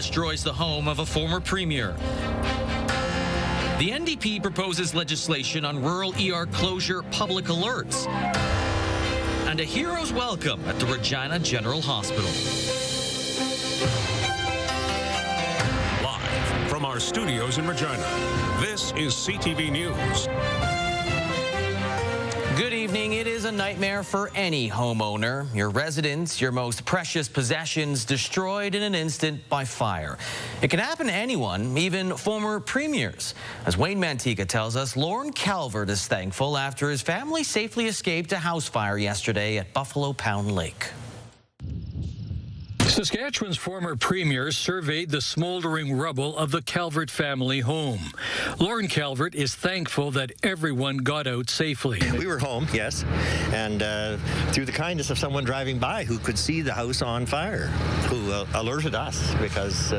destroys the home of a former premier. The NDP proposes legislation on rural ER closure public alerts. And a hero's welcome at the Regina General Hospital. Live from our studios in Regina, this is CTV News. Good evening. It is a nightmare for any homeowner. Your residence, your most precious possessions destroyed in an instant by fire. It can happen to anyone, even former premiers. As Wayne Mantica tells us, Lorne Calvert is thankful after his family safely escaped a house fire yesterday at Buffalo Pound Lake. Saskatchewan's former premier surveyed the smoldering rubble of the Calvert family home. Lorne Calvert is thankful that everyone got out safely. We were home, yes, and through the kindness of someone driving by who could see the house on fire, who alerted us because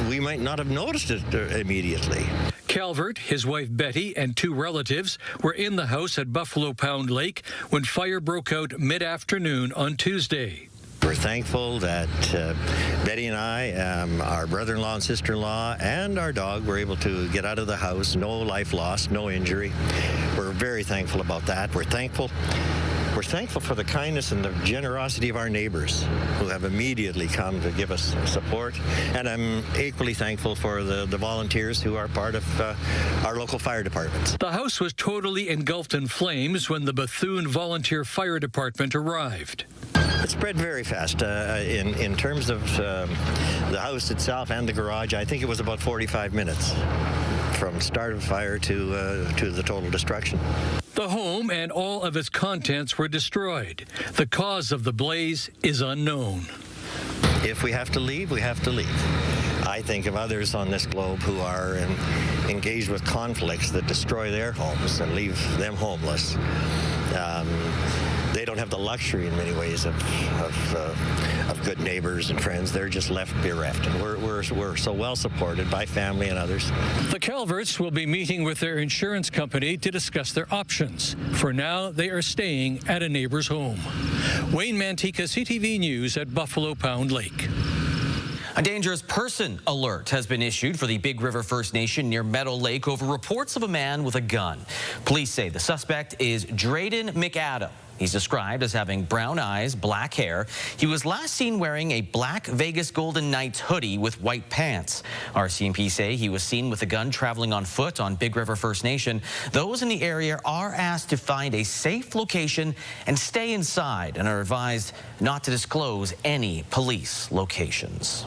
we might not have noticed it immediately. Calvert, his wife Betty, and two relatives were in the house at Buffalo Pound Lake when fire broke out mid-afternoon on Tuesday. We're thankful that Betty and I, our brother-in-law and sister-in-law, and our dog were able to get out of the house. No life lost, no injury. We're very thankful about that. We're thankful for the kindness and the generosity of our neighbors who have immediately come to give us support. And I'm equally thankful for the volunteers who are part of our local fire departments. The house was totally engulfed in flames when the Bethune Volunteer Fire Department arrived. It spread very fast. In terms of the house itself and the garage, I think it was about 45 minutes from start of fire to the total destruction. The home and all of its contents were destroyed. The cause of the blaze is unknown. If we have to leave, we have to leave. I think of others on this globe who are engaged with conflicts that destroy their homes and leave them homeless. They don't have the luxury in many ways of good neighbors and friends. They're just left bereft. And we're so well supported by family and others. The Calverts will be meeting with their insurance company to discuss their options. For now, they are staying at a neighbor's home. Wayne Mantica, CTV News at Buffalo Pound Lake. A dangerous person alert has been issued for the Big River First Nation near Meadow Lake over reports of a man with a gun. Police say the suspect is Drayden McAdam. He's described as having brown eyes, black hair. He was last seen wearing a black Vegas Golden Knights hoodie with white pants. RCMP say he was seen with a gun traveling on foot on Big River First Nation. Those in the area are asked to find a safe location and stay inside and are advised not to disclose any police locations.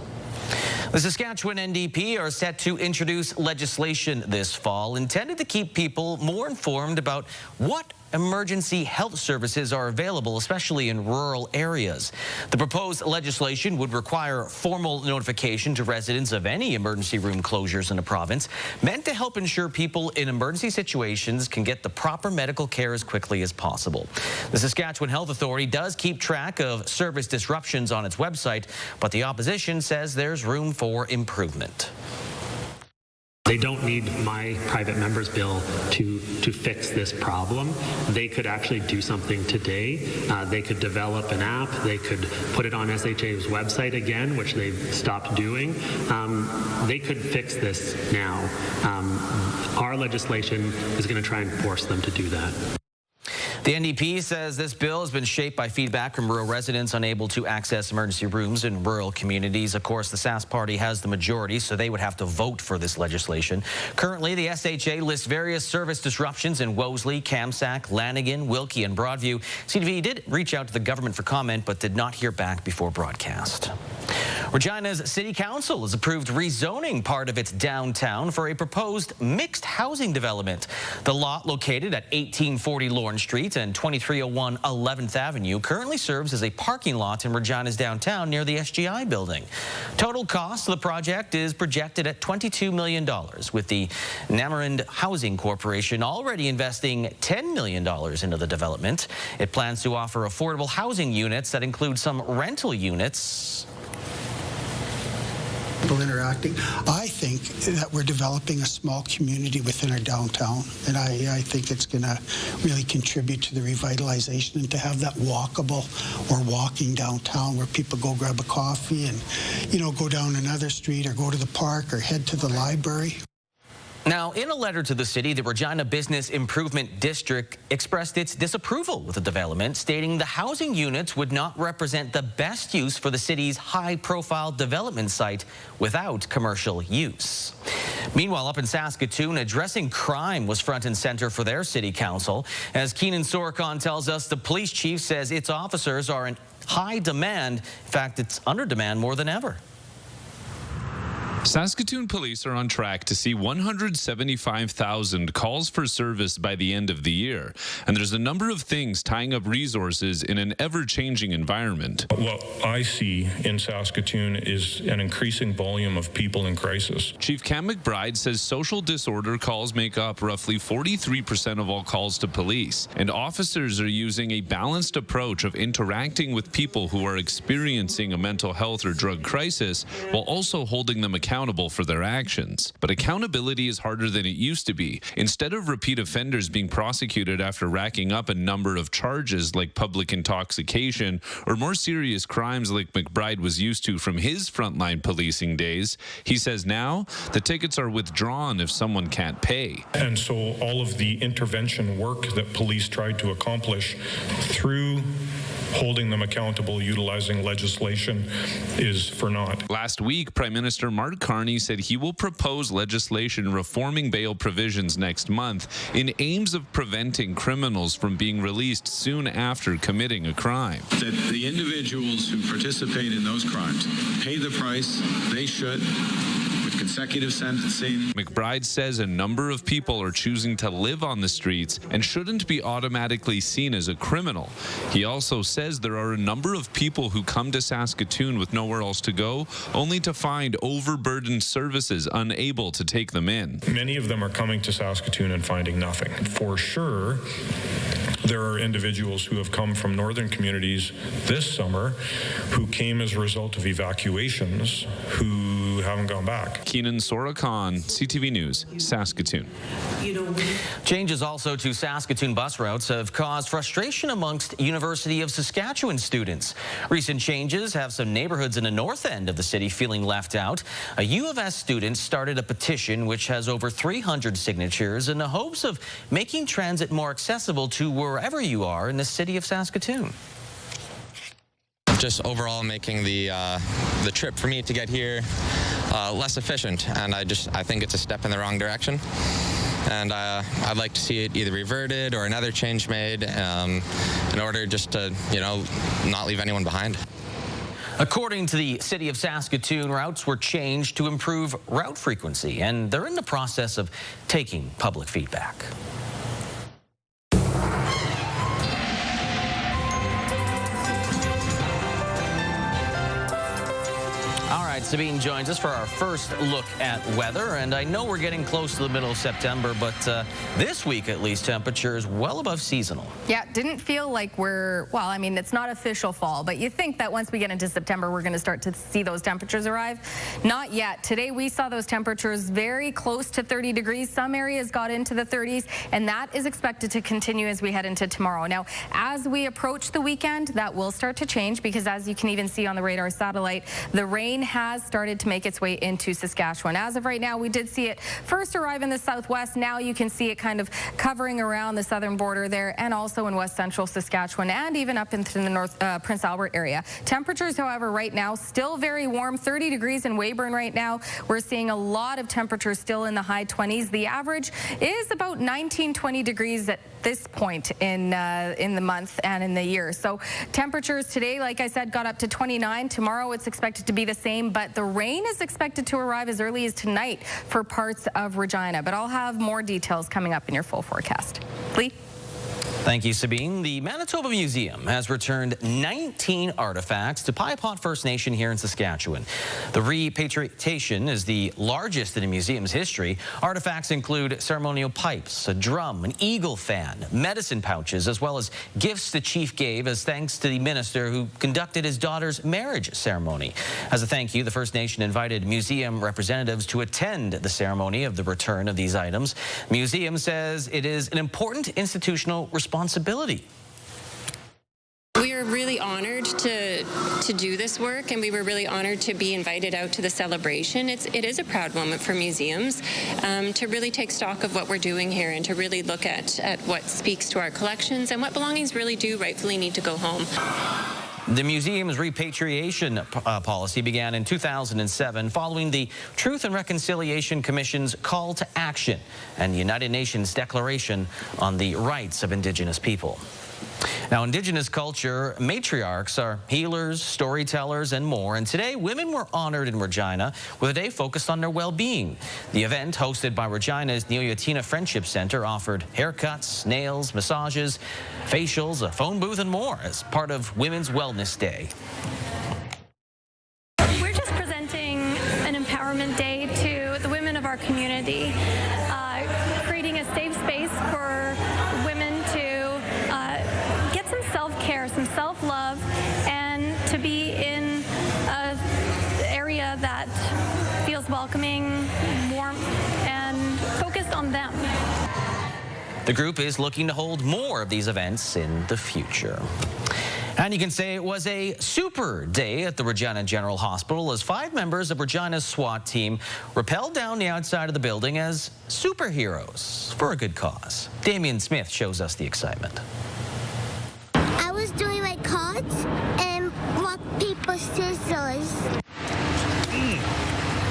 The Saskatchewan NDP are set to introduce legislation this fall intended to keep people more informed about what emergency health services are available, especially in rural areas. The proposed legislation would require formal notification to residents of any emergency room closures in the province, meant to help ensure people in emergency situations can get the proper medical care as quickly as possible. The Saskatchewan Health Authority does keep track of service disruptions on its website, but the opposition says there's room for improvement. They don't need my private member's bill to fix this problem. They could actually do something today. They could develop an app. They could put it on SHA's website again, which they've stopped doing. They could fix this now. Our legislation is going to try and force them to do that. The NDP says this bill has been shaped by feedback from rural residents unable to access emergency rooms in rural communities. Of course, the Sask party has the majority, so they would have to vote for this legislation. Currently, the SHA lists various service disruptions in Wolseley, Kamsack, Lanigan, Wilkie, and Broadview. CTV did reach out to the government for comment, but did not hear back before broadcast. Regina's City Council has approved rezoning part of its downtown for a proposed mixed housing development. The lot, located at 1840 Lorne Street and 2301 11th Avenue, currently serves as a parking lot in Regina's downtown near the SGI building. Total cost of the project is projected at $22 million, with the Namarind Housing Corporation already investing $10 million into the development. It plans to offer affordable housing units that include some rental units. people interacting. I think that we're developing a small community within our downtown, and I think it's going to really contribute to the revitalization, and to have that walkable or walking downtown where people go grab a coffee and, you know, go down another street or go to the park or head to the library. Now, in a letter to the city, the Regina Business Improvement District expressed its disapproval with the development, stating the housing units would not represent the best use for the city's high-profile development site without commercial use. Meanwhile, up in Saskatoon, addressing crime was front and center for their city council. As Keenan Sorokon tells us, the police chief says its officers are in high demand. In fact, it's under demand more than ever. Saskatoon police are on track to see 175,000 calls for service by the end of the year, and there's a number of things tying up resources in an ever-changing environment. What I see in Saskatoon is an increasing volume of people in crisis. Chief Cam McBride says social disorder calls make up roughly 43% of all calls to police, and officers are using a balanced approach of interacting with people who are experiencing a mental health or drug crisis while also holding them accountable for their actions. But accountability is harder than it used to be. Instead of repeat offenders being prosecuted after racking up a number of charges like public intoxication or more serious crimes like McBride was used to from his frontline policing days, he says now the tickets are withdrawn if someone can't pay. And so all of the intervention work that police tried to accomplish through holding them accountable, utilizing legislation, is for naught. Last week, Prime Minister Mark Carney said he will propose legislation reforming bail provisions next month in aims of preventing criminals from being released soon after committing a crime. That the individuals who participate in those crimes pay the price they should, with consecutive sentencing. McBride says a number of people are choosing to live on the streets and shouldn't be automatically seen as a criminal. He also says there are a number of people who come to Saskatoon with nowhere else to go, only to find overburdened services unable to take them in. Many of them are coming to Saskatoon and finding nothing. For sure, there are individuals who have come from northern communities this summer who came as a result of evacuations who haven't gone back. Keenan Sorokon, CTV News, Saskatoon. Changes also to Saskatoon bus routes have caused frustration amongst University of Saskatchewan students. Recent changes have some neighborhoods in the north end of the city feeling left out. A U of S student started a petition which has over 300 signatures in the hopes of making transit more accessible to wherever you are in the city of Saskatoon. Just overall making the trip for me to get here less efficient, and I think it's a step in the wrong direction. And I'd like to see it either reverted or another change made in order just to, not leave anyone behind. According to the city of Saskatoon, routes were changed to improve route frequency, and they're in the process of taking public feedback. Sabine joins us for our first look at weather, and I know we're getting close to the middle of September, but this week at least temperatures well above seasonal. Yeah, didn't feel like it's not official fall, but you think that once we get into September we're going to start to see those temperatures arrive. Not yet. Today we saw those temperatures very close to 30 degrees. Some areas got into the 30s, and that is expected to continue as we head into tomorrow. Now, as we approach the weekend, that will start to change because, as you can even see on the radar satellite, the rain has started to make its way into Saskatchewan. As of right now, we did see it first arrive in the southwest. Now you can see it kind of covering around the southern border there, and also in west central Saskatchewan, and even up into the north Prince Albert area. Temperatures, however, right now still very warm. 30 degrees in Weyburn right now. We're seeing a lot of temperatures still in the high 20s. The average is about 19-20 degrees at this point in the month and in the year. So temperatures today, like I said, got up to 29. Tomorrow it's expected to be the same, but the rain is expected to arrive as early as tonight for parts of Regina. But I'll have more details coming up in your full forecast. Lee? Thank you, Sabine. The Manitoba Museum has returned 19 artifacts to Piepot First Nation here in Saskatchewan. The repatriation is the largest in the museum's history. Artifacts include ceremonial pipes, a drum, an eagle fan, medicine pouches, as well as gifts the chief gave as thanks to the minister who conducted his daughter's marriage ceremony. As a thank you, the First Nation invited museum representatives to attend the ceremony of the return of these items. The museum says it is an important institutional responsibility. We are really honored to do this work, and we were really honored to be invited out to the celebration. It is a proud moment for museums to really take stock of what we're doing here and to really look at what speaks to our collections and what belongings really do rightfully need to go home. The museum's repatriation policy began in 2007 following the Truth and Reconciliation Commission's call to action and the United Nations Declaration on the Rights of Indigenous People. Now, Indigenous culture matriarchs are healers, storytellers, and more. And today, women were honored in Regina with a day focused on their well-being. The event, hosted by Regina's Neoyatina Friendship Center, offered haircuts, nails, massages, facials, a phone booth, and more as part of Women's Wellness Day. We're just presenting an empowerment day to the women of our community, creating a safe space for women to get some self-care, some self-love, and to be in an area that feels welcoming, warm, and focused on them. The group is looking to hold more of these events in the future. And you can say it was a super day at the Regina General Hospital as 5 members of Regina's SWAT team rappelled down the outside of the building as superheroes for a good cause. Damien Smith shows us the excitement. I was doing my cards and rock, paper, scissors.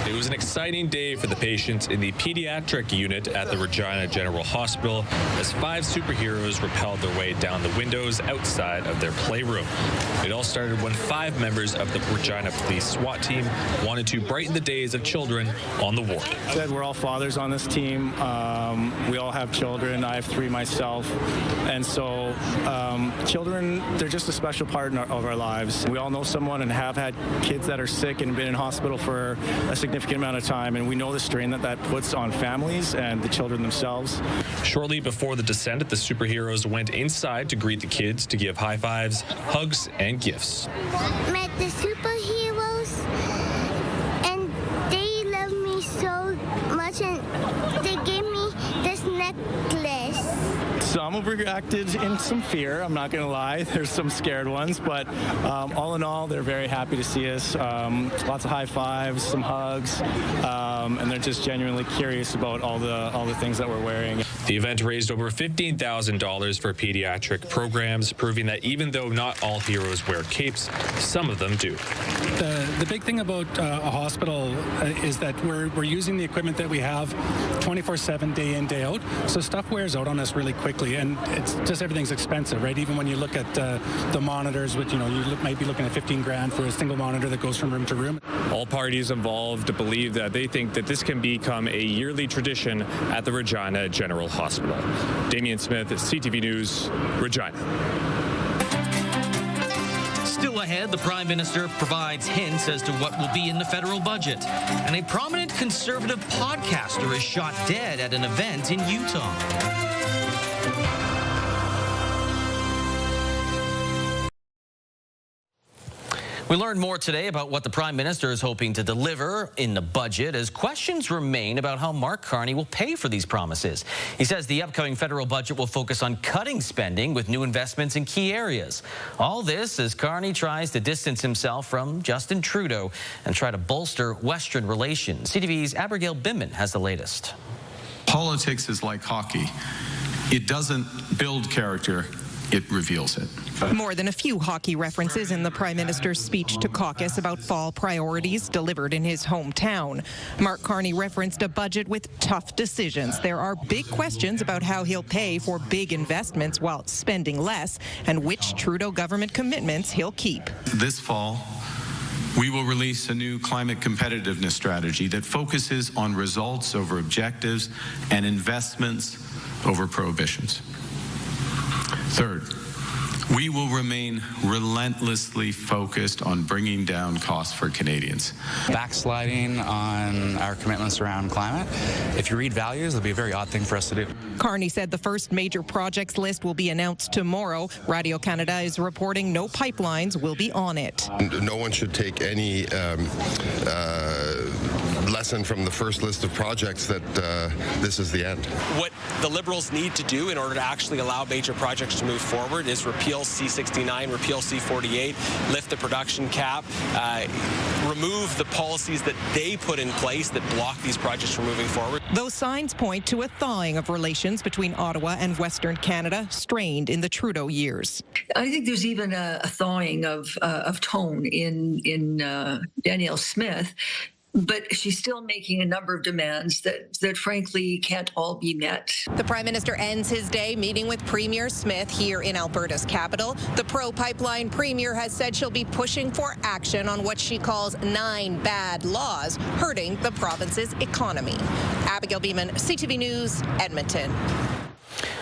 It was an exciting day for the patients in the pediatric unit at the Regina General Hospital as 5 superheroes rappelled their way down the windows outside of their playroom. It all started when 5 members of the Regina Police SWAT team wanted to brighten the days of children on the ward. We're all fathers on this team. We all have children. I have 3 myself. And so children, they're just a special part of our lives. We all know someone and have had kids that are sick and been in hospital for a significant amount of time, and we know the strain that puts on families and the children themselves. Shortly before the descent, the superheroes went inside to greet the kids, to give high fives, hugs, and gifts. Met the superheroes, and they love me so much, and they gave me this necklace. Some overreacted in some fear, I'm not going to lie. There's some scared ones, but all in all, they're very happy to see us. Lots of high fives, some hugs, and they're just genuinely curious about all the things that we're wearing. The event raised over $15,000 for pediatric programs, proving that even though not all heroes wear capes, some of them do. The big thing about a hospital is that we're using the equipment that we have 24/7, day in, day out. So stuff wears out on us really quickly, and it's just everything's expensive, right? Even when you look at the monitors, which you might be looking at $15,000 for a single monitor that goes from room to room. All parties involved believe that they think that this can become a yearly tradition at the Regina General Hospital. Damien Smith, CTV News, Regina. Still ahead, the Prime Minister provides hints as to what will be in the federal budget. And a prominent conservative podcaster is shot dead at an event in Utah. We learned more today about what the Prime Minister is hoping to deliver in the budget as questions remain about how Mark Carney will pay for these promises. He says the upcoming federal budget will focus on cutting spending with new investments in key areas. All this as Carney tries to distance himself from Justin Trudeau and try to bolster Western relations. CTV's Abigail Bimman has the latest. Politics is like hockey. It doesn't build character, it reveals it. More than a few hockey references in the Prime Minister's speech to caucus about fall priorities delivered in his hometown. Mark Carney referenced a budget with tough decisions. There are big questions about how he'll pay for big investments while spending less and which Trudeau government commitments he'll keep. This fall, we will release a new climate competitiveness strategy that focuses on results over objectives and investments over prohibitions. Third, we will remain relentlessly focused on bringing down costs for Canadians. Backsliding on our commitments around climate, if you read values, it'll be a very odd thing for us to do. Carney said the first major projects list will be announced tomorrow. Radio-Canada is reporting no pipelines will be on it. No one should take any lesson from the first list of projects that this is the end. What the Liberals need to do in order to actually allow major projects to move forward is repeal C-69, repeal C-48, lift the production cap, remove the policies that they put in place that block these projects from moving forward. Those signs point to a thawing of relations between Ottawa and Western Canada, strained in the Trudeau years. I think there's even a thawing of tone in Danielle Smith. But she's still making a number of demands that frankly can't all be met. The Prime Minister ends his day meeting with Premier Smith here in Alberta's capital. The pro-pipeline Premier has said she'll be pushing for action on what she calls 9 bad laws hurting the province's economy. Abigail Beeman, CTV News, Edmonton.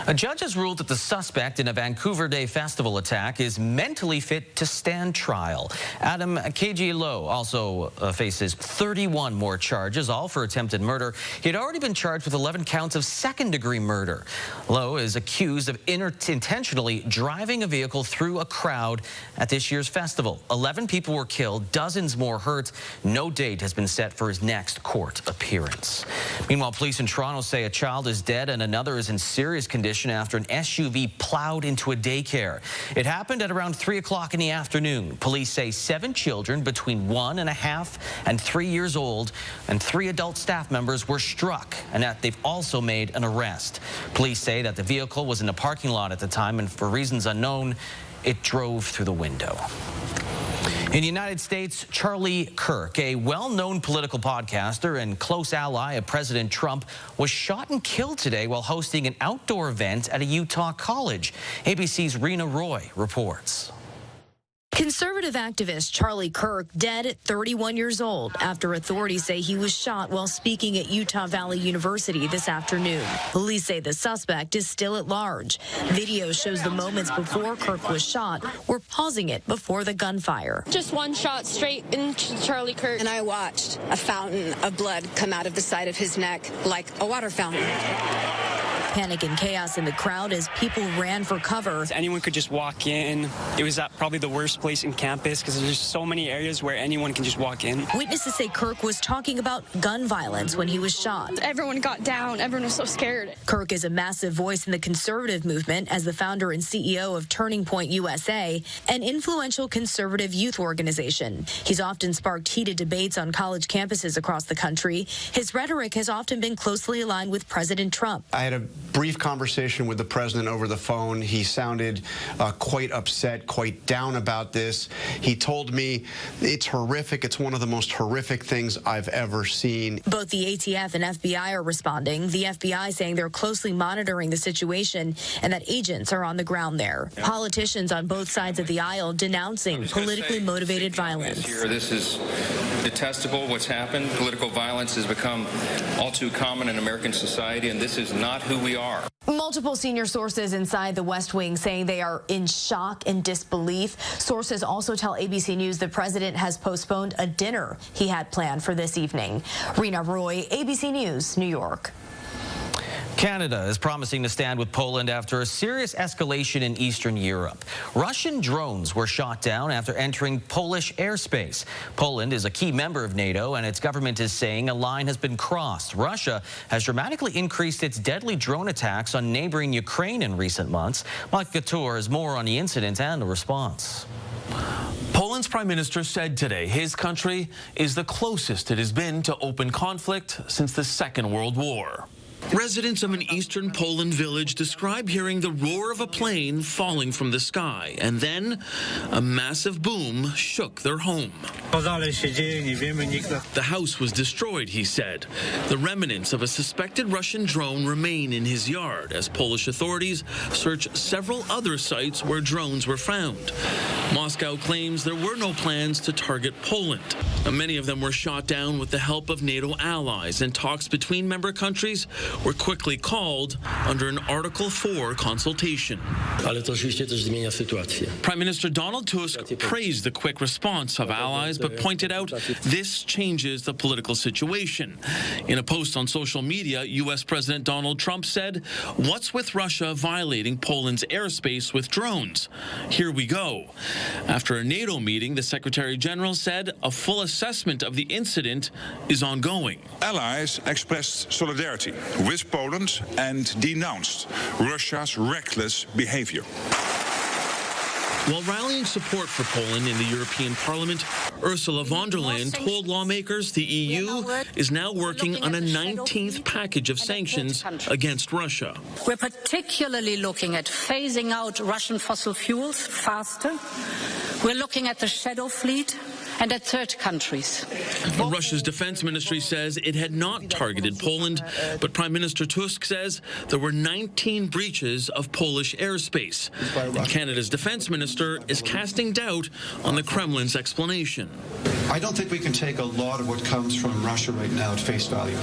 A judge has ruled that the suspect in a Vancouver Day Festival attack is mentally fit to stand trial. Adam Kejilo also faces 31 more charges, all for attempted murder. He had already been charged with 11 counts of second-degree murder. Lowe is accused of intentionally driving a vehicle through a crowd at this year's festival. 11 people were killed, dozens more hurt. No date has been set for his next court appearance. Meanwhile, police in Toronto say a child is dead and another is in serious condition after an SUV plowed into a daycare. It happened at around 3 o'clock in the afternoon. Police say 7 children between 1.5 and 3 years old and 3 adult staff members were struck, and that they've also made an arrest. Police say that the vehicle was in the parking lot at the time, and for reasons unknown, it drove through the window. In the United States, Charlie Kirk, a well-known political podcaster and close ally of President Trump, was shot and killed today while hosting an outdoor event at a Utah college. ABC's Rena Roy reports. Conservative activist Charlie Kirk dead at 31 years old after authorities say he was shot while speaking at Utah Valley University this afternoon. Police say the suspect is still at large. Video shows the moments before Kirk was shot. We're pausing it before the gunfire. Just one shot straight into Charlie Kirk. And I watched a fountain of blood come out of the side of his neck like a water fountain. Panic and chaos in the crowd as people ran for cover. Anyone could just walk in. It was at probably the worst place in campus because there's so many areas where anyone can just walk in. Witnesses say Kirk was talking about gun violence when he was shot. Everyone got down. Everyone was so scared. Kirk is a massive voice in the conservative movement as the founder and CEO of Turning Point USA, an influential conservative youth organization. He's often sparked heated debates on college campuses across the country. His rhetoric has often been closely aligned with President Trump. I had a brief conversation with the president over the phone. He sounded quite upset, quite down about this. He told me it's horrific. It's one of the most horrific things I've ever seen. Both the ATF and FBI are responding. The FBI saying they're closely monitoring the situation and that agents are on the ground there. Yeah. Politicians on both sides of the aisle denouncing politically motivated violence. This is detestable what's happened. Political violence has become all too common in American society, and this is not who we are. Multiple senior sources inside the West Wing saying they are in shock and disbelief. Sources also tell ABC News the president has postponed a dinner he had planned for this evening. Rena Roy, ABC News, New York. Canada is promising to stand with Poland after a serious escalation in Eastern Europe. Russian drones were shot down after entering Polish airspace. Poland is a key member of NATO, and its government is saying a line has been crossed. Russia has dramatically increased its deadly drone attacks on neighboring Ukraine in recent months. Mike Couture has more on the incident and the response. Poland's prime minister said today his country is the closest it has been to open conflict since the Second World War. Residents of an eastern Poland village describe hearing the roar of a plane falling from the sky, and then a massive boom shook their home. The house was destroyed, he said. The remnants of a suspected Russian drone remain in his yard as Polish authorities search several other sites where drones were found. Moscow claims there were no plans to target Poland. Many of them were shot down with the help of NATO allies, and talks between member countries were quickly called under an Article 4 consultation. Prime Minister Donald Tusk praised the quick response of allies, but pointed out this changes the political situation. In a post on social media, U.S. President Donald Trump said, "What's with Russia violating Poland's airspace with drones? Here we go." After a NATO meeting, the Secretary General said a full assessment of the incident is ongoing. Allies expressed solidarity with Poland and denounced Russia's reckless behavior. While rallying support for Poland in the European Parliament, Ursula von der Leyen told lawmakers the EU is now working on a 19th package of sanctions against Russia. We're particularly looking at phasing out Russian fossil fuels faster. We're looking at the shadow fleet and at third countries. Russia's defense ministry says it had not targeted Poland, but Prime Minister Tusk says there were 19 breaches of Polish airspace. And Canada's defense minister is casting doubt on the Kremlin's explanation. I don't think we can take a lot of what comes from Russia right now at face value.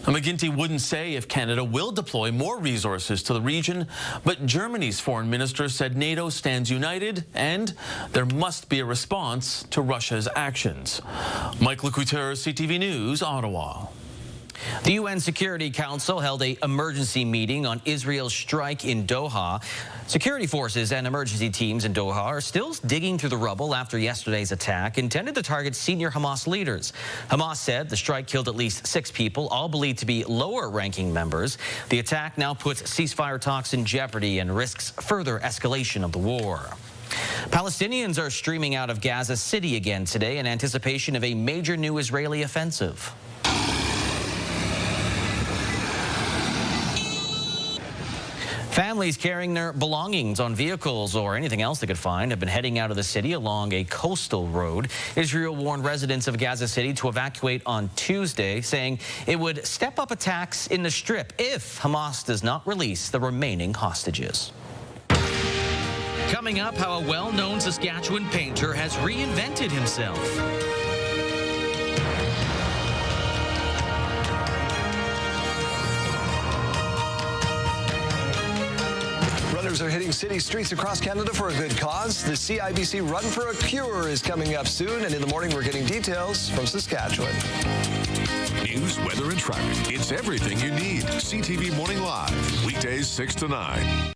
McGuinty wouldn't say if Canada will deploy more resources to the region, but Germany's foreign minister said NATO stands united and there must be a response to Russia's actions. Mike Lecouteur, CTV News, Ottawa. The UN Security Council held an emergency meeting on Israel's strike in Doha. Security forces and emergency teams in Doha are still digging through the rubble after yesterday's attack intended to target senior Hamas leaders. Hamas said the strike killed at least 6 people, all believed to be lower-ranking members. The attack now puts ceasefire talks in jeopardy and risks further escalation of the war. Palestinians are streaming out of Gaza City again today in anticipation of a major new Israeli offensive. Families carrying their belongings on vehicles or anything else they could find have been heading out of the city along a coastal road. Israel warned residents of Gaza City to evacuate on Tuesday, saying it would step up attacks in the Strip if Hamas does not release the remaining hostages. Coming up, how a well-known Saskatchewan painter has reinvented himself. Runners are hitting city streets across Canada for a good cause. The CIBC Run for a Cure is coming up soon, and in the morning we're getting details from Saskatchewan. News, weather, and traffic. It's everything you need. CTV Morning Live, weekdays 6 to 9.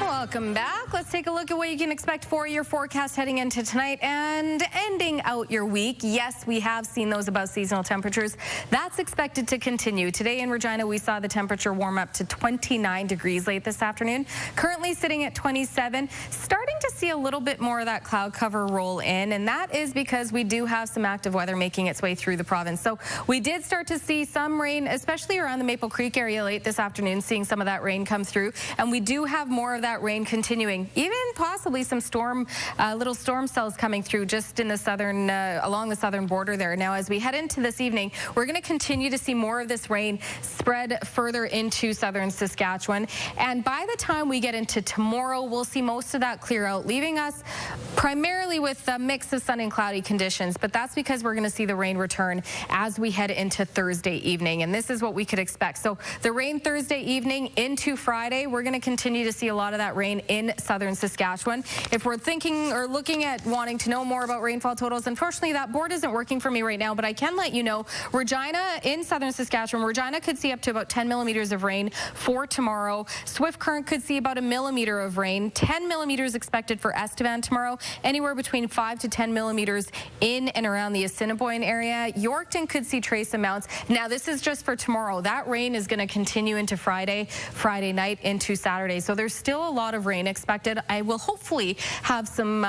Welcome back. Let's take a look at what you can expect for your forecast heading into tonight and ending out your week. Yes, we have seen those above seasonal temperatures. That's expected to continue. Today in Regina, we saw the temperature warm up to 29 degrees late this afternoon. Currently sitting at 27. Starting to see a little bit more of that cloud cover roll in, and that is because we do have some active weather making its way through the province. So we did start to see some rain, especially around the Maple Creek area late this afternoon, seeing some of that rain come through. And we do have more of that rain continuing, even possibly some little storm cells coming through just in the southern, along the southern border there. Now, as we head into this evening, we're going to continue to see more of this rain spread further into southern Saskatchewan. And by the time we get into tomorrow, we'll see most of that clear out, leaving us primarily with a mix of sun and cloudy conditions. But that's because we're going to see the rain return as we head into Thursday evening. And this is what we could expect. So the rain Thursday evening into Friday, we're going to continue to see a lot of that rain in southern Saskatchewan. If we're thinking or looking at wanting to know more about rainfall totals, unfortunately that board isn't working for me right now, but I can let you know Regina in southern Saskatchewan, Regina could see up to about 10 millimeters of rain for tomorrow. Swift Current could see about 1 millimeter of rain. 10 millimeters expected for Estevan tomorrow, anywhere between 5 to 10 millimeters in and around the Assiniboine area. Yorkton could see trace amounts. Now this is just for tomorrow. That rain is going to continue into Friday night into Saturday. So there's still a lot of rain expected. I will hopefully have some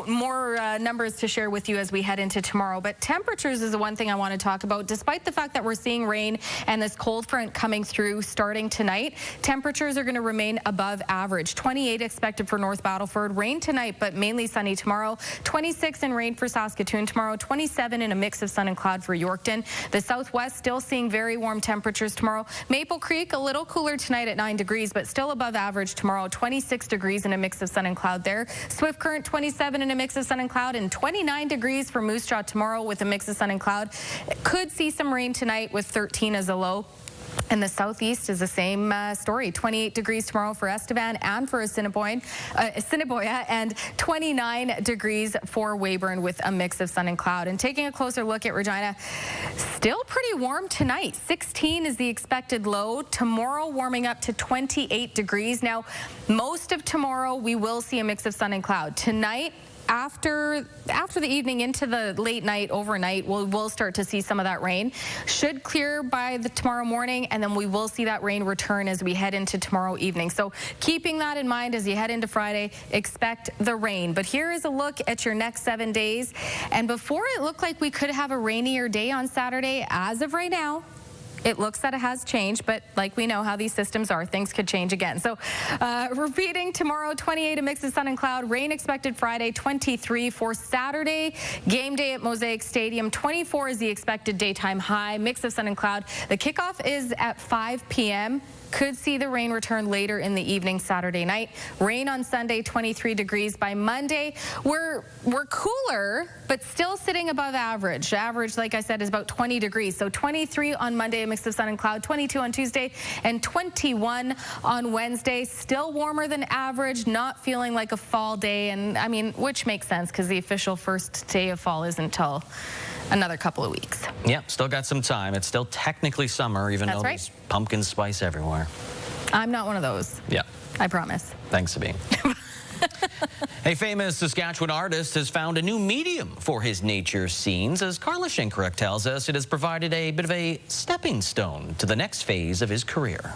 more numbers to share with you as we head into tomorrow. But temperatures is the one thing I want to talk about. Despite the fact that we're seeing rain and this cold front coming through starting tonight, temperatures are going to remain above average. 28 expected for North Battleford. Rain tonight, but mainly sunny tomorrow. 26 in rain for Saskatoon tomorrow. 27 in a mix of sun and cloud for Yorkton. The southwest still seeing very warm temperatures tomorrow. Maple Creek a little cooler tonight at 9 degrees, but still above average average tomorrow, 26 degrees and a mix of sun and cloud there. Swift Current, 27 and a mix of sun and cloud, and 29 degrees for Moose Jaw tomorrow with a mix of sun and cloud. Could see some rain tonight with 13 as a low. And the southeast is the same story. 28 degrees tomorrow for Estevan and for Assiniboia, and 29 degrees for Weyburn with a mix of sun and cloud. And taking a closer look at Regina, still pretty warm tonight. 16 is the expected low. Tomorrow warming up to 28 degrees. Now, most of tomorrow we will see a mix of sun and cloud. Tonight, after the evening into the late night, overnight, we'll start to see some of that rain. Should clear by tomorrow morning, and then we will see that rain return as we head into tomorrow evening. So keeping that in mind as you head into Friday, expect the rain. But here is a look at your next 7 days. And before it looked like we could have a rainier day on Saturday, as of right now, it looks that it has changed, but like we know how these systems are, things could change again. So repeating tomorrow, 28, a mix of sun and cloud. Rain expected Friday, 23 for Saturday. Game day at Mosaic Stadium, 24 is the expected daytime high, mix of sun and cloud. The kickoff is at 5 p.m. Could see the rain return later in the evening Saturday night. Rain on Sunday, 23 degrees. By Monday, we're cooler, but still sitting above average. Average, like I said, is about 20 degrees. So 23 on Monday, a mix of sun and cloud, 22 on Tuesday, and 21 on Wednesday. Still warmer than average, not feeling like a fall day. And I mean, which makes sense because the official first day of fall isn't until another couple of weeks. Yep, still got some time. It's still technically summer, even though there's pumpkin spice everywhere. I'm not one of those. Yeah. I promise. Thanks, Sabine. A famous Saskatchewan artist has found a new medium for his nature scenes. As Carla Shinkaruk tells us, it has provided a bit of a stepping stone to the next phase of his career.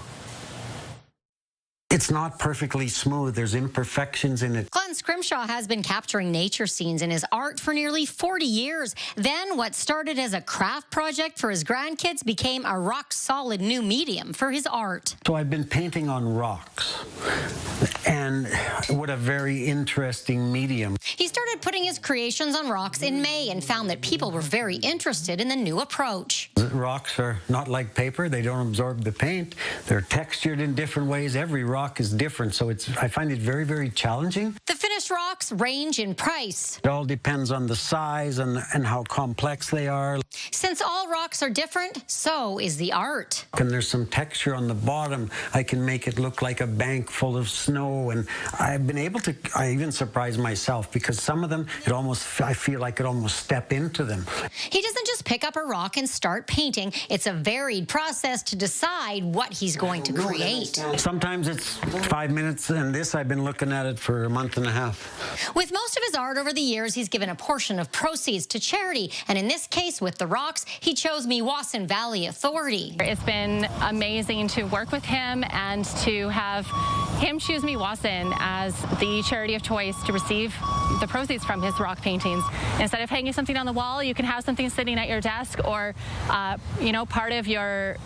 It's not perfectly smooth. There's imperfections in it. Glenn Scrimshaw has been capturing nature scenes in his art for nearly 40 years. Then what started as a craft project for his grandkids became a rock-solid new medium for his art. So I've been painting on rocks, and what a very interesting medium. He started putting his creations on rocks in May and found that people were very interested in the new approach. Rocks are not like paper. They don't absorb the paint. They're textured in different ways. Every rock is different, so I find it very, very challenging. The finished rocks range in price. It all depends on the size and how complex they are. Since all rocks are different, so is the art. And there's some texture on the bottom. I can make it look like a bank full of snow, and I've been able to, I even surprise myself because some of them, I feel like it almost step into them. He doesn't just pick up a rock and start painting. It's a varied process to decide what he's going to create. Sometimes it's 5 minutes, and this I've been looking at it for a month and a half. With most of his art over the years, he's given a portion of proceeds to charity, and in this case, with the rocks, he chose Meewasin Valley Authority. It's been amazing to work with him and to have him choose Meewasin as the charity of choice to receive the proceeds from his rock paintings. Instead of hanging something on the wall, you can have something sitting at your desk or, part of your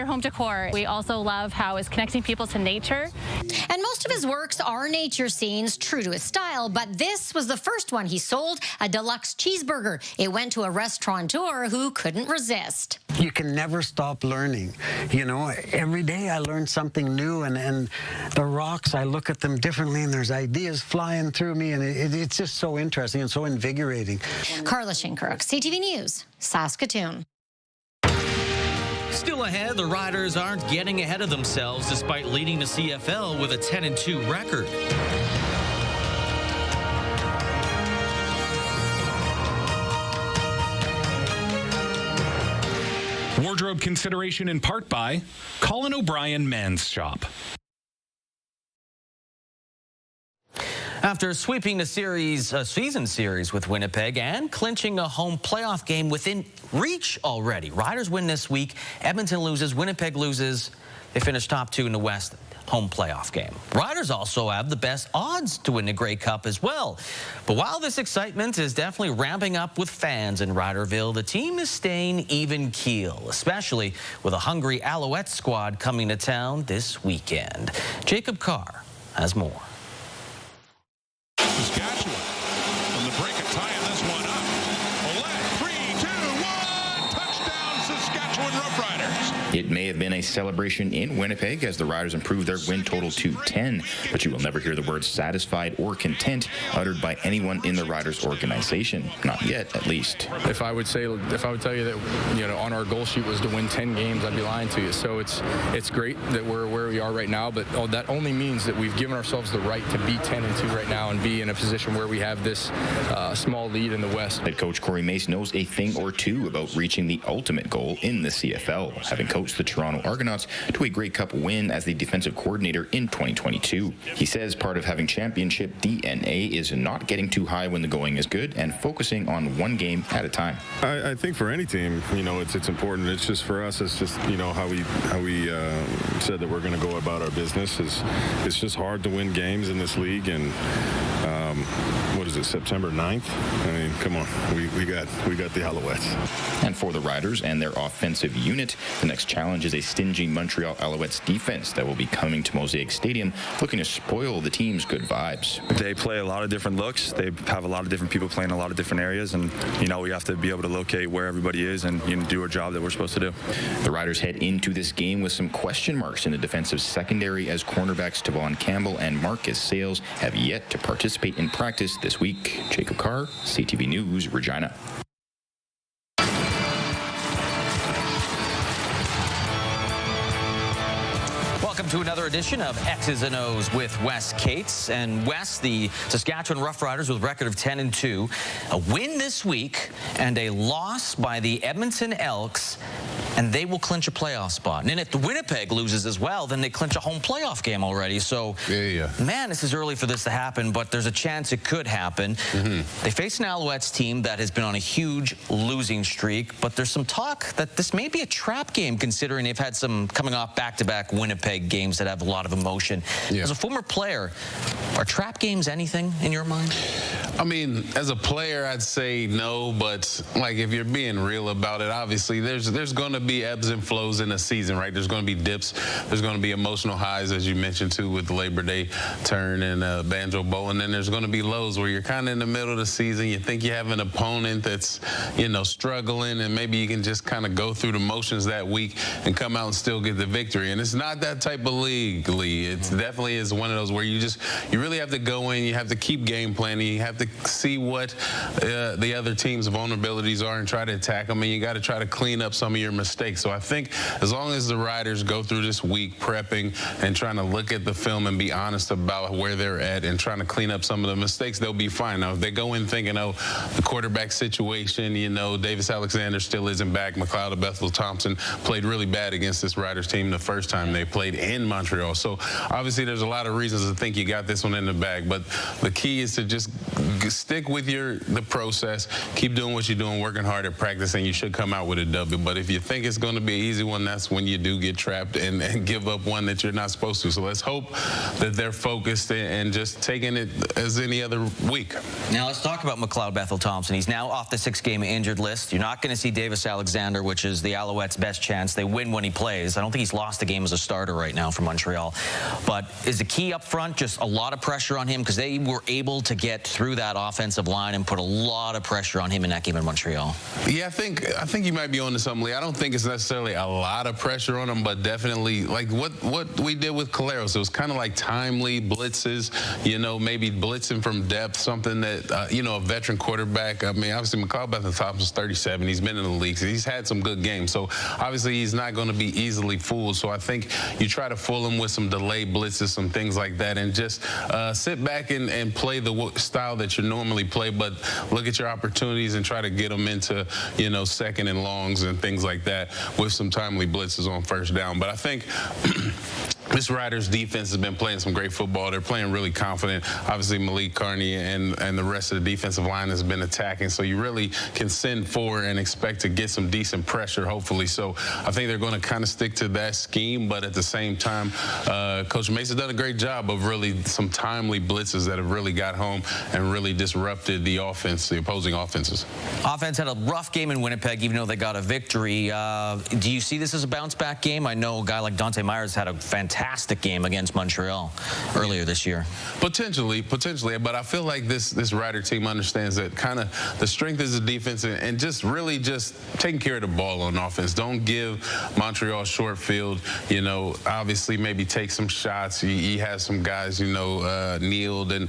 home decor. We also love how it's connecting people to nature. And most of his works are nature scenes, true to his style, but this was the first one he sold, a deluxe cheeseburger. It went to a restaurateur who couldn't resist. You can never stop learning. Every day I learn something new, and the rocks, I look at them differently, and there's ideas flying through me, and it's just so interesting and so invigorating. Carla Shinkaruk, CTV News, Saskatoon. Still ahead, the Riders aren't getting ahead of themselves despite leading the CFL with a 10-2 record. Wardrobe consideration in part by Colin O'Brien Men's Shop. After sweeping the season series with Winnipeg and clinching a home playoff game within reach already, Riders win this week. Edmonton loses, Winnipeg loses. They finish top 2 in the West home playoff game. Riders also have the best odds to win the Grey Cup as well. But while this excitement is definitely ramping up with fans in Riderville, the team is staying even keel, especially with a hungry Alouette squad coming to town this weekend. Jacob Carr has more. Saskatchewan from the break of tying this one up. Ouellette, 3, 2, 1, touchdown Saskatchewan Roughriders. It may have been a celebration in Winnipeg as the Riders improved their win total to 10, but you will never hear the words satisfied or content uttered by anyone in the Riders organization. Not yet, at least. If I would tell you that, on our goal sheet was to win 10 games, I'd be lying to you. So it's great that we're where we are right now, but that only means that we've given ourselves the right to be 10-2 right now and be in a position where we have this small lead in the West. Head coach Corey Mace knows a thing or two about reaching the ultimate goal in the CFL, having coached the Toronto Argonauts to a Grey Cup win as the defensive coordinator in 2022. He says part of having championship DNA is not getting too high when the going is good and focusing on one game at a time. I think for any team, it's important. It's just for us, it's just, how we said that we're going to go about our business. It's just hard to win games in this league, and what is it, September 9th? I mean, come on, we got the Alouettes. And for the Riders and their offensive unit, the next challenge is a stingy Montreal Alouettes defense that will be coming to Mosaic Stadium looking to spoil the team's good vibes. They play a lot of different looks. They have a lot of different people playing a lot of different areas, and we have to be able to locate where everybody is and do our job that we're supposed to do. The Riders head into this game with some question marks in the defensive secondary as cornerbacks Tavon Campbell and Marcus Sales have yet to participate in practice this week. Jacob Carr, CTV News, Regina. Welcome to another edition of X's and O's with Wes Cates. And Wes, the Saskatchewan Roughriders with a record of 10-2. A win this week and a loss by the Edmonton Elks, and they will clinch a playoff spot. And then if the Winnipeg loses as well, then they clinch a home playoff game already. So, man, this is early for this to happen, but there's a chance it could happen. They face an Alouettes team that has been on a huge losing streak, but there's some talk that this may be a trap game considering they've had some coming off back-to-back Winnipeg games that have a lot of emotion. As a former player, are trap games anything in your mind? I mean, as a player, I'd say no, but if you're being real about it, obviously there's going to be ebbs and flows in a season, right? There's going to be dips. There's going to be emotional highs, as you mentioned, too, with the Labor Day turn and Banjo Bowl. And then there's going to be lows where you're kind of in the middle of the season. You think you have an opponent that's, struggling, and maybe you can just kind of go through the motions that week and come out and still get the victory. And it's not that type of league, Lee. It definitely is one of those where you really have to go in. You have to keep game planning. You have to see what the other team's vulnerabilities are and try to attack them. And you got to try to clean up some of your mistakes. So I think as long as the Riders go through this week prepping and trying to look at the film and be honest about where they're at and trying to clean up some of the mistakes, they'll be fine. Now, if they go in thinking, the quarterback situation, Davis Alexander still isn't back. McLeod Bethel Thompson played really bad against this Riders team the first time they played in Montreal. So obviously there's a lot of reasons to think you got this one in the bag, but the key is to just stick with the process, keep doing what you're doing, working hard at practice, and you should come out with a W. But if you think it's going to be an easy one, that's when you do get trapped and give up one that you're not supposed to. So let's hope that they're focused and just taking it as any other week. Now let's talk about McLeod Bethel Thompson. He's now off the 6-game injured list. You're not going to see Davis Alexander, which is the Alouettes' best chance. They win when he plays. I don't think he's lost a game as a starter right now for Montreal. But is the key up front just a lot of pressure on him? Because they were able to get through that offensive line and put a lot of pressure on him in that game in Montreal. Yeah, I think you might be on to something, Lee. I don't think it's necessarily a lot of pressure on him, but definitely like what we did with Caleros. It was kind of like timely blitzes, maybe blitzing from depth, something that, a veteran quarterback. I mean, obviously, McLeod Bethel Thompson's 37. He's been in the league. So he's had some good games. So obviously, he's not going to be easily fooled. So I think you try to fool him with some delayed blitzes, some things like that, and just sit back and play the style that you normally play, but look at your opportunities and try to get them into, second and longs and things like that with some timely blitzes on first down. But I think this Riders defense has been playing some great football. They're playing really confident. Obviously, Malik Carney and the rest of the defensive line has been attacking, so you really can send forward and expect to get some decent pressure, hopefully. So I think they're going to kind of stick to that scheme, but at the same time, Coach Mace has done a great job of really some timely blitzes that have really got home and really disrupted the offense, the opposing offenses. Offense had a rough game in Winnipeg, even though they got a victory. Do you see this as a bounce-back game? I know a guy like Dante Myers had a fantastic fantastic game against Montreal earlier this year. Potentially, but I feel like this Rider team understands that kind of the strength is the defense and just really just taking care of the ball on offense. Don't give Montreal short field. You know, obviously maybe take some shots. He has some guys, you know, Neal and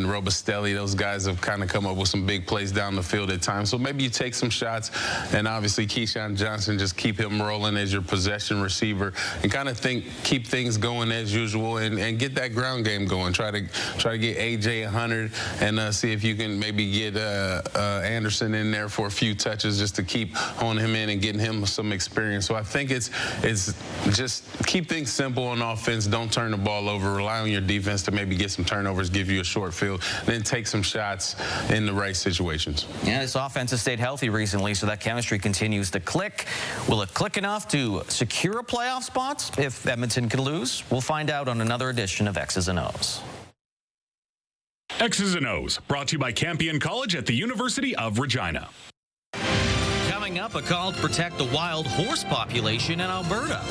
Robustelli. Those guys have kind of come up with some big plays down the field at times. So maybe you take some shots, and obviously Keyshawn Johnson, just keep him rolling as your possession receiver and kind of keep things going as usual and get that ground game going. Try to get AJ 100 and see if you can maybe get Anderson in there for a few touches just to keep honing him in and getting him some experience. So I think it's just keep things simple on offense. Don't turn the ball over. Rely on your defense to maybe get some turnovers, give you a short field, then take some shots in the right situations. Yeah, this offense has stayed healthy recently, so that chemistry continues to click. Will it click enough to secure a playoff spot if Edmonton can lose? We'll find out on another edition of X's and O's. X's and O's, brought to you by Campion College at the University of Regina. Coming up, a call to protect the wild horse population in Alberta.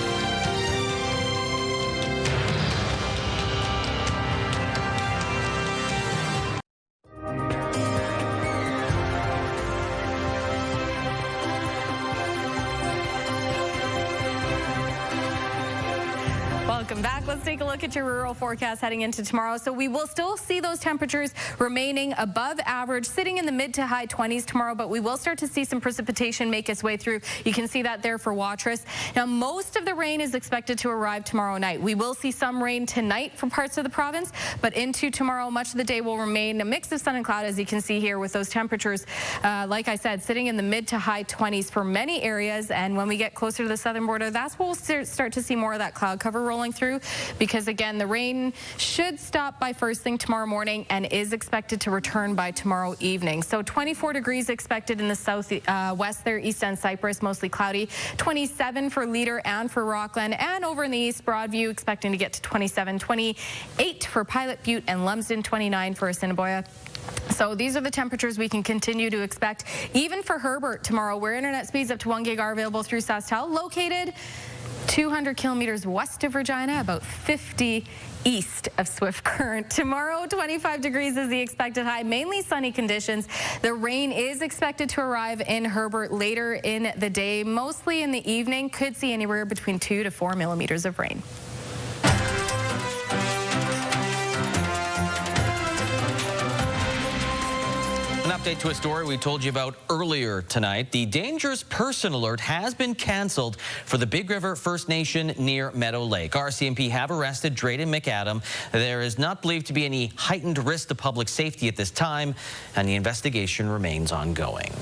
Welcome back. Let's take a look at your rural forecast heading into tomorrow. So we will still see those temperatures remaining above average, sitting in the mid to high 20s tomorrow, but we will start to see some precipitation make its way through. You can see that there for Watrous. Now, most of the rain is expected to arrive tomorrow night. We will see some rain tonight for parts of the province, but into tomorrow, much of the day will remain a mix of sun and cloud, as you can see here with those temperatures, like I said, sitting in the mid to high 20s for many areas. And when we get closer to the southern border, that's where we'll start to see more of that cloud cover rolling through, because again, the rain should stop by first thing tomorrow morning and is expected to return by tomorrow evening. So 24 degrees expected in the south west there, East End Cypress, mostly cloudy. 27 for Leader and for Rockland, and over in the east, Broadview expecting to get to 27, 28 for Pilot Butte, and Lumsden 29 for Assiniboia. So these are the temperatures we can continue to expect, even for Herbert tomorrow, where internet speeds up to 1 gig are available through Saskatoon, located 200 kilometers west of Regina, about 50 east of Swift Current. Tomorrow, 25 degrees is the expected high, mainly sunny conditions. The rain is expected to arrive in Herbert later in the day, mostly in the evening. Could see anywhere between 2 to 4 millimeters of rain. Update to a story we told you about earlier tonight. The dangerous person alert has been canceled for the Big River First Nation near Meadow Lake. RCMP have arrested Drayden McAdam. There is not believed to be any heightened risk to public safety at this time, and the investigation remains ongoing.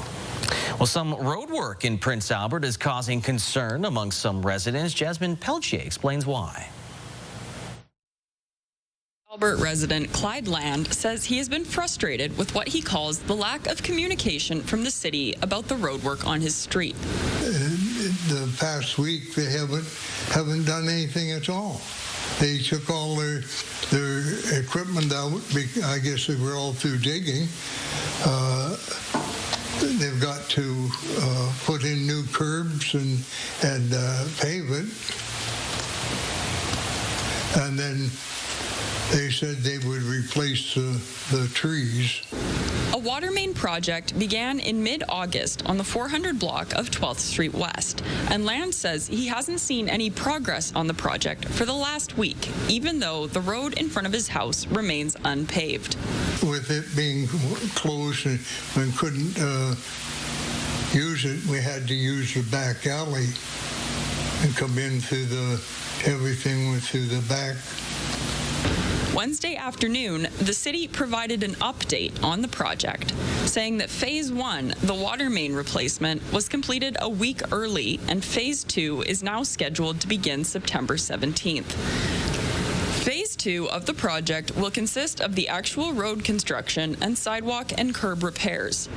Well, some road work in Prince Albert is causing concern among some residents. Jasmine Pelchier explains why. Albert resident Clyde Land says he has been frustrated with what he calls the lack of communication from the city about the roadwork on his street. The past week, they haven't done anything at all. They took all their equipment out. I guess they were all through digging. They've got to put in new curbs and pave it, and then they said they would replace the trees. A water main project began in mid-August on the 400 block of 12th Street West, and Land says he hasn't seen any progress on the project for the last week, even though the road in front of his house remains unpaved. With it being closed and couldn't use it, we had to use the back alley and come in through everything went through the back. Wednesday afternoon, the city provided an update on the project, saying that Phase 1, the water main replacement, was completed a week early, and Phase 2 is now scheduled to begin September 17th. Phase 2 of the project will consist of the actual road construction and sidewalk and curb repairs.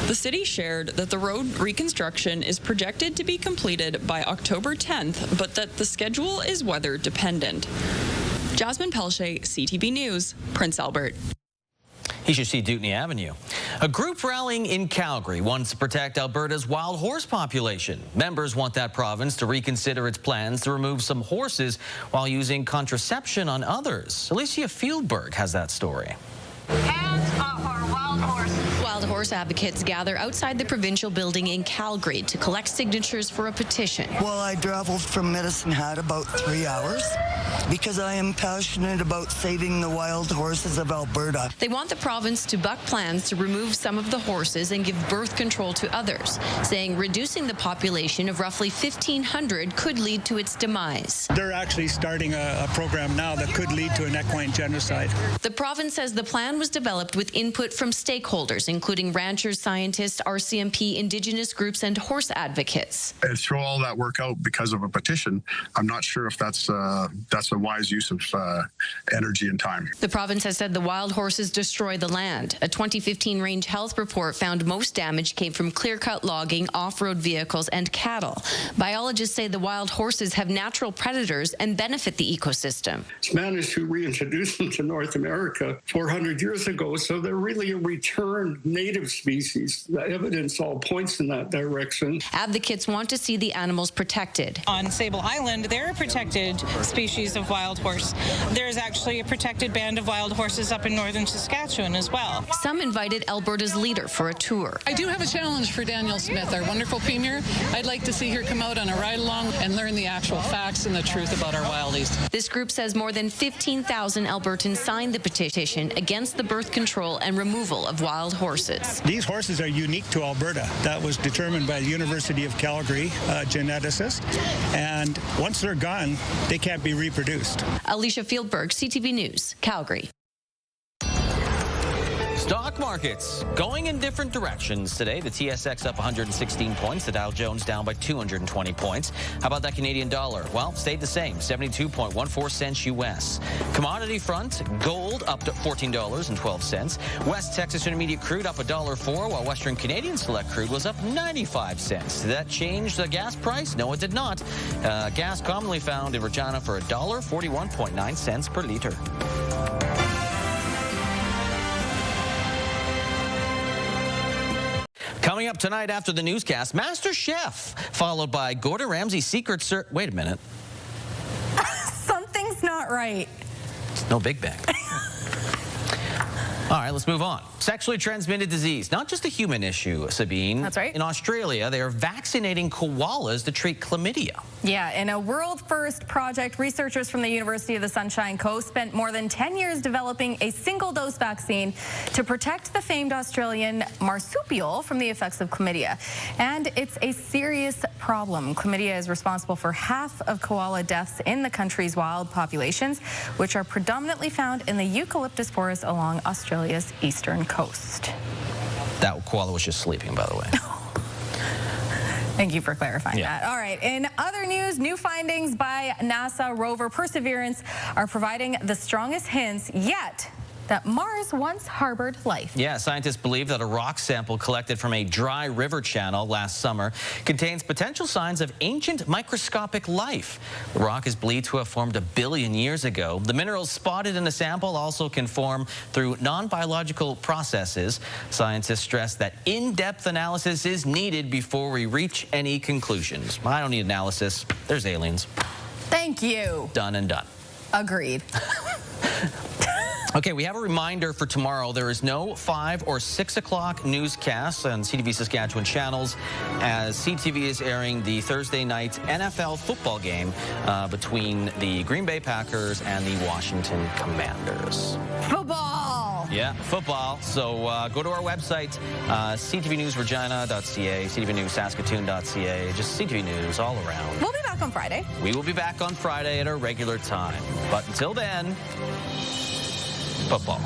The city shared that the road reconstruction is projected to be completed by October 10th, but that the schedule is weather dependent. Jasmine Pelchier, CTV News, Prince Albert. He should see Dutney Avenue. A group rallying in Calgary wants to protect Alberta's wild horse population. Members want that province to reconsider its plans to remove some horses while using contraception on others. Alicia Fieldberg has that story. Hands off our wild horses. Wild horse advocates gather outside the provincial building in Calgary to collect signatures for a petition. Well, I traveled from Medicine Hat about 3 hours because I am passionate about saving the wild horses of Alberta. They want the province to buck plans to remove some of the horses and give birth control to others, saying reducing the population of roughly 1,500 could lead to its demise. They're actually starting a program now that could lead to an equine genocide. The province says the plan was developed with input from stakeholders, including ranchers, scientists, RCMP, Indigenous groups, and horse advocates. And throw all that work out because of a petition, I'm not sure if that's a wise use of energy and time. The province has said the wild horses destroy the land. A 2015 Range Health report found most damage came from clear-cut logging, off-road vehicles, and cattle. Biologists say the wild horses have natural predators and benefit the ecosystem. It's managed to reintroduce them to North America 400 years ago, so they're really a returned native species. The evidence all points in that direction. Advocates want to see the animals protected. On Sable Island, they're a protected species of wild horse. There's actually a protected band of wild horses up in northern Saskatchewan as well. Some invited Alberta's leader for a tour. I do have a challenge for Danielle Smith, our wonderful premier. I'd like to see her come out on a ride-along and learn the actual facts and the truth about our wildies. This group says more than 15,000 Albertans signed the petition against the birth control and removal of wild horses. These horses are unique to Alberta. That was determined by the University of Calgary geneticist. And once they're gone, they can't be reproduced. Alicia Fieldberg, CTV News, Calgary. Stock markets going in different directions today. The TSX up 116 points. The Dow Jones down by 220 points. How about that Canadian dollar? Well, stayed the same, 72.14 cents U.S. Commodity front, gold up to $14.12. West Texas Intermediate crude up $1.04, while Western Canadian Select crude was up 95 cents. Did that change the gas price? No, it did not. Gas commonly found in Regina for $1.41.9 cents per liter. Coming up tonight after the newscast, Master Chef, followed by Gordon Ramsay's Secret Wait a minute. Something's not right. No Big Bang. All right, let's move on. Sexually transmitted disease, not just a human issue, Sabine. That's right. In Australia, they are vaccinating koalas to treat chlamydia. Yeah, in a world-first project, researchers from the University of the Sunshine Coast spent more than 10 years developing a single-dose vaccine to protect the famed Australian marsupial from the effects of chlamydia. And it's a serious problem. Chlamydia is responsible for half of koala deaths in the country's wild populations, which are predominantly found in the eucalyptus forest along Australia's eastern coast. That koala was just sleeping, by the way. Thank you for clarifying that. All right, in other news, new findings by NASA rover Perseverance are providing the strongest hints yet that Mars once harbored life. Yeah, scientists believe that a rock sample collected from a dry river channel last summer contains potential signs of ancient microscopic life. The rock is believed to have formed 1 billion years ago. The minerals spotted in the sample also can form through non-biological processes. Scientists stress that in-depth analysis is needed before we reach any conclusions. I don't need analysis. There's aliens. Thank you. Done and done. Agreed. Okay, we have a reminder for tomorrow. There is no 5 or 6 o'clock newscasts on CTV Saskatchewan channels as CTV is airing the Thursday night NFL football game between the Green Bay Packers and the Washington Commanders. Football! Yeah, football. So go to our website, ctvnewsregina.ca, ctvnewssaskatoon.ca, just CTV News all around. We'll be back on Friday. We will be back on Friday at our regular time. But until then, football.